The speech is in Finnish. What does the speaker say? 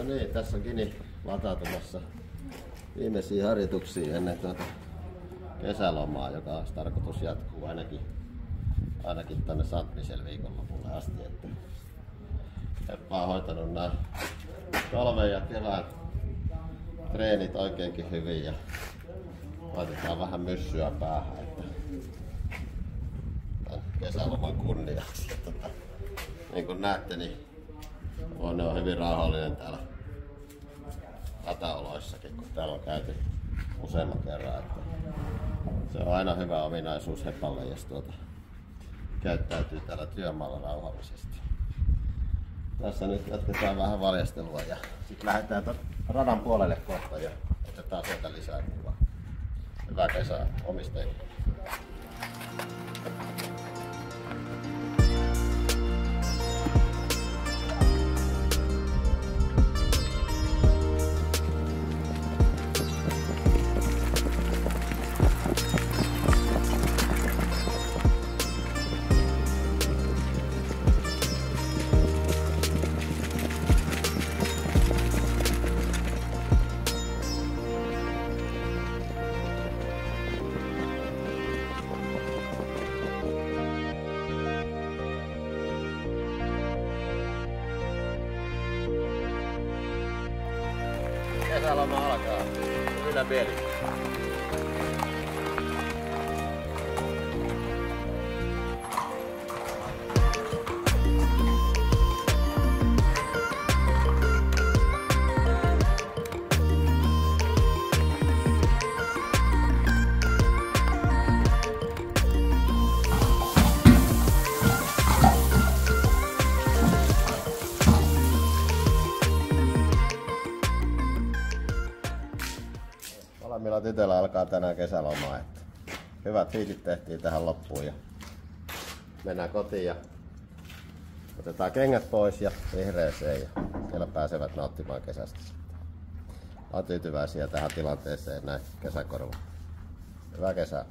niin, tässä on Gini latautumassa viimeisiä harjoituksia ennen kesälomaa, joka olisi tarkoitus jatkuu ainakin tänne Saint-Michel viikonlopulle asti. Että Heppa on hoitanut nämä talven ja kevään treenit oikeinkin hyvin ja laitetaan vähän myssyä päähän, että kesäloman kunniaksi. Niin kuin näette, niin on hyvin rauhallinen täällä rataoloissakin, kun täällä on käyty useamman kerran. Että se on aina hyvä ominaisuus Hepalle, jos käyttäytyy täällä työmaalla rauhallisesti. Tässä nyt jatketaan vähän valjastelua ja sitten lähdetään radan puolelle kohta ja otetaan sieltä lisää kuvaa. Hyvää kesää omistajille. Kesäloma alkaa. Hyvä mieli. Molemmilla tytöillä alkaa tänään kesäloma, että hyvät fiitit tehtiin tähän loppuun ja mennään kotiin ja otetaan kengät pois ja vihreeseen ja siellä pääsevät nauttimaan kesästä. Olen tyytyväisiä tähän tilanteeseen näin kesäkorvaan. Hyvää kesää!